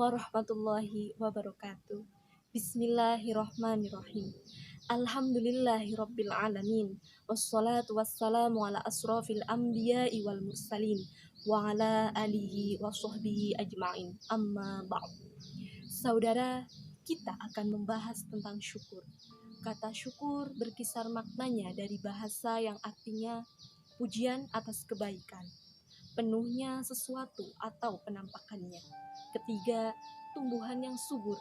warahmatullahi wabarakatuh. Bismillahirrahmanirrahim. Alhamdulillahirabbil alamin. Wassalatu wassalamu ala asrofil anbiya'i wal mursalin wa ala alihi wa sahbihi ajma'in. Amma ba'd. Saudara, kita akan membahas tentang syukur. Kata syukur berkisar maknanya dari bahasa yang artinya pujian atas kebaikan, penuhnya sesuatu atau penampakannya. Ketiga, tumbuhan yang subur,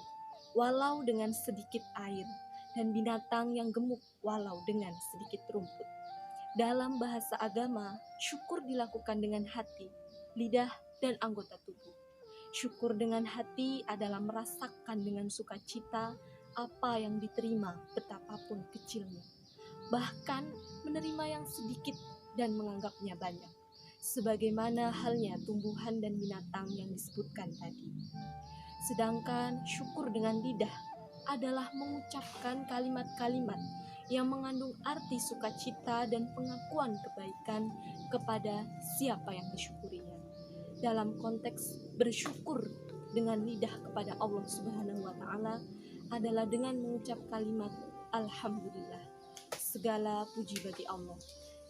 walau dengan sedikit air, dan binatang yang gemuk, walau dengan sedikit rumput. Dalam bahasa agama, syukur dilakukan dengan hati, lidah, dan anggota tubuh. Syukur dengan hati adalah merasakan dengan sukacita apa yang diterima betapapun kecilnya. Bahkan menerima yang sedikit dan menganggapnya banyak. Sebagaimana halnya tumbuhan dan binatang yang disebutkan tadi. Sedangkan syukur dengan lidah adalah mengucapkan kalimat-kalimat yang mengandung arti sukacita dan pengakuan kebaikan kepada siapa yang disyukurinya. Dalam konteks bersyukur dengan lidah kepada Allah Subhanahu wa Ta'ala adalah dengan mengucap kalimat Alhamdulillah, segala puji bagi Allah,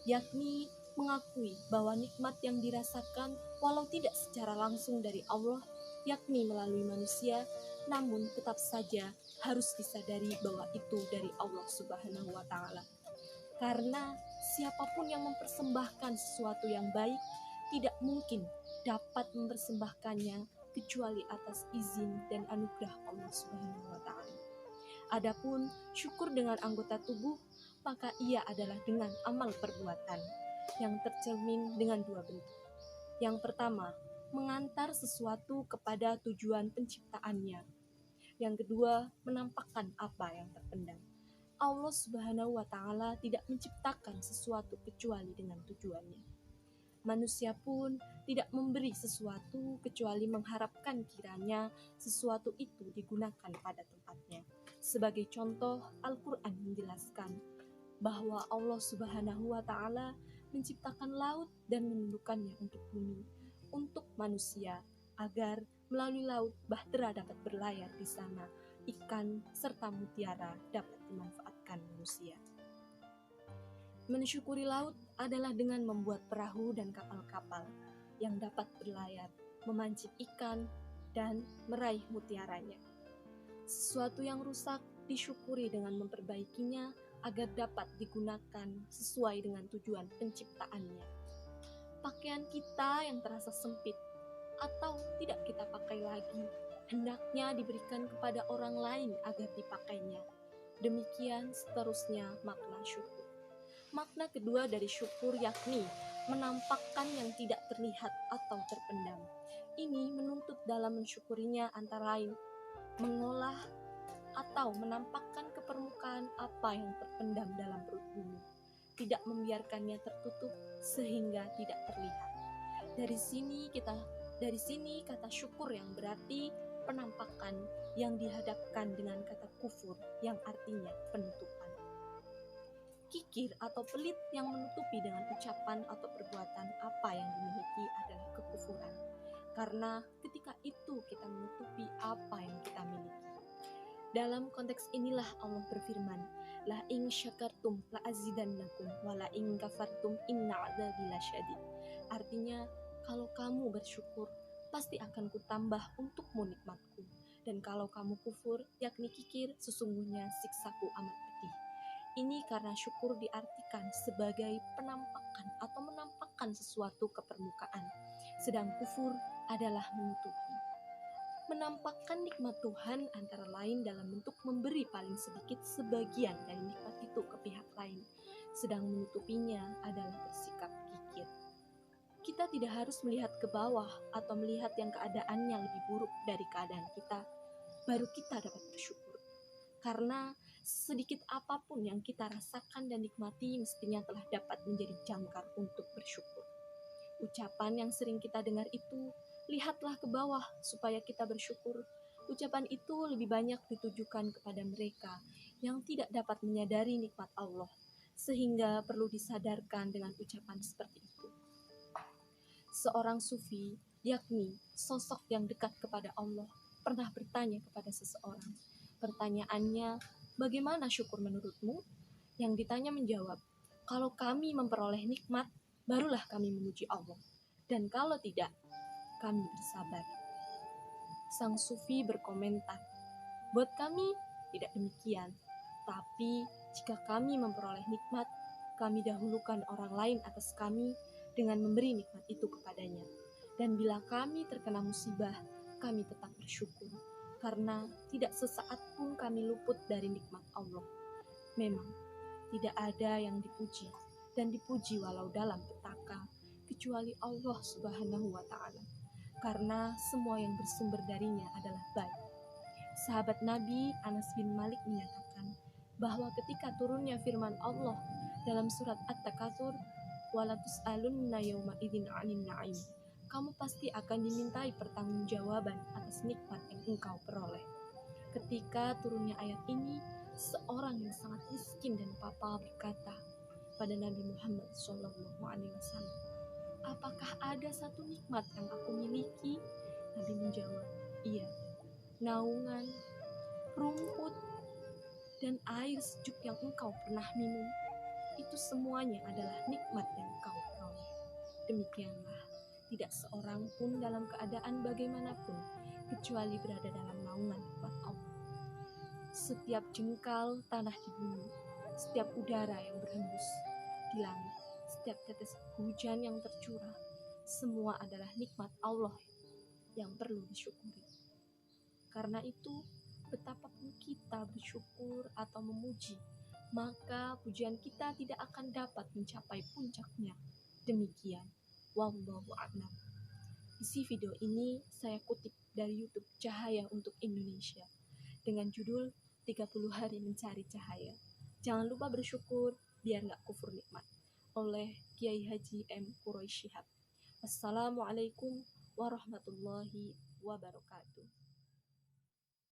yakni mengakui bahwa nikmat yang dirasakan walau tidak secara langsung dari Allah, yakni melalui manusia, namun tetap saja harus disadari bahwa itu dari Allah Subhanahu wa Ta'ala. Karena siapapun yang mempersembahkan sesuatu yang baik tidak mungkin dapat mempersembahkannya kecuali atas izin dan anugerah Allah Subhanahu wa Ta'ala. Adapun syukur dengan anggota tubuh, maka ia adalah dengan amal perbuatan yang tercermin dengan dua bentuk. Yang pertama, mengantar sesuatu kepada tujuan penciptaannya. Yang kedua, menampakkan apa yang terpendam. Allah Subhanahu wa Ta'ala tidak menciptakan sesuatu kecuali dengan tujuannya. Manusia pun tidak memberi sesuatu kecuali mengharapkan kiranya sesuatu itu digunakan pada tempatnya. Sebagai contoh, Al-Quran menjelaskan bahwa Allah Subhanahu wa Ta'ala menciptakan laut dan menundukkannya untuk bumi, untuk manusia, agar melalui laut bahtera dapat berlayar di sana, ikan serta mutiara dapat dimanfaatkan manusia. Mensyukuri laut adalah dengan membuat perahu dan kapal-kapal yang dapat berlayar, memancing ikan, dan meraih mutiaranya. Sesuatu yang rusak disyukuri dengan memperbaikinya agar dapat digunakan sesuai dengan tujuan penciptaannya. Pakaian kita yang terasa sempit atau tidak kita pakai lagi, hendaknya diberikan kepada orang lain agar dipakainya. Demikian seterusnya makna syukur. Makna kedua dari syukur yakni menampakkan yang tidak terlihat atau terpendam. Ini menuntut dalam mensyukurinya antara lain mengolah atau menampakkan ke permukaan apa yang terpendam dalam perut bumi, tidak membiarkannya tertutup sehingga tidak terlihat. Dari sini kata syukur yang berarti penampakan yang dihadapkan dengan kata kufur yang artinya penutupan. Kikir atau pelit yang menutupi dengan ucapan atau perbuatan apa yang dimiliki adalah kekufuran. Karena ketika itu kita menutupi apa yang kita miliki. Dalam konteks inilah Allah berfirman, La in syakartum la azidannakum wa la in kafartum inna adzabi lasyadid. Artinya, kalau kamu bersyukur, pasti akan kutambah untukmu nikmatku. Dan kalau kamu kufur, yakni kikir, sesungguhnya siksaku amat pedih. Ini karena syukur diartikan sebagai penampakan atau menampakkan sesuatu ke permukaan, sedang kufur adalah menutupi. Menampakkan nikmat Tuhan antara lain dalam bentuk memberi paling sedikit sebagian dari nikmat itu ke pihak lain, sedang menutupinya adalah bersikap kikir. Kita tidak harus melihat ke bawah atau melihat yang keadaannya lebih buruk dari keadaan kita, baru kita dapat bersyukur. Karena sedikit apapun yang kita rasakan dan nikmati mestinya telah dapat menjadi jangkar untuk bersyukur. Ucapan yang sering kita dengar itu, lihatlah ke bawah supaya kita bersyukur. Ucapan itu lebih banyak ditujukan kepada mereka yang tidak dapat menyadari nikmat Allah, sehingga perlu disadarkan dengan ucapan seperti itu. Seorang sufi, yakni sosok yang dekat kepada Allah, pernah bertanya kepada seseorang. Pertanyaannya, bagaimana syukur menurutmu? Yang ditanya menjawab, kalau kami memperoleh nikmat, barulah kami memuji Allah. Dan kalau tidak, kami bersabar. Sang sufi berkomentar, buat kami tidak demikian. Tapi jika kami memperoleh nikmat, kami dahulukan orang lain atas kami dengan memberi nikmat itu kepadanya. Dan bila kami terkena musibah, kami tetap bersyukur, karena tidak sesaat pun kami luput dari nikmat Allah. Memang, tidak ada yang dipuji dan dipuji walau dalam petaka, kecuali Allah Subhanahu wa Ta'ala, karena semua yang bersumber darinya adalah baik. Sahabat Nabi Anas bin Malik menyatakan bahwa ketika turunnya firman Allah dalam surat At-Takatsur, "Wala tus'alunna yauma idzin 'anil na'im." Kamu pasti akan dimintai pertanggungjawaban atas nikmat yang engkau peroleh. Ketika turunnya ayat ini, seorang yang sangat miskin dan papa berkata pada Nabi Muhammad SAW, apakah ada satu nikmat yang aku miliki? Nabi menjawab, iya, naungan, rumput, dan air sejuk yang engkau pernah minum. Itu semuanya adalah nikmat yang engkau peroleh. Demikianlah, tidak seorang pun dalam keadaan bagaimanapun, kecuali berada dalam naungan kuat Allah. Setiap jengkal tanah di bumi, setiap udara yang berhembus di langit, setiap tetes hujan yang tercurah, semua adalah nikmat Allah yang perlu disyukuri. Karena itu, betapapun kita bersyukur atau memuji, maka pujian kita tidak akan dapat mencapai puncaknya. Demikian, wallahu a'lam. Isi video ini saya kutip dari YouTube Cahaya untuk Indonesia dengan judul 30 hari mencari cahaya. Jangan lupa bersyukur biar gak kufur nikmat, oleh Kiai Haji M. Quraish Shihab. Assalamualaikum warahmatullahi wabarakatuh.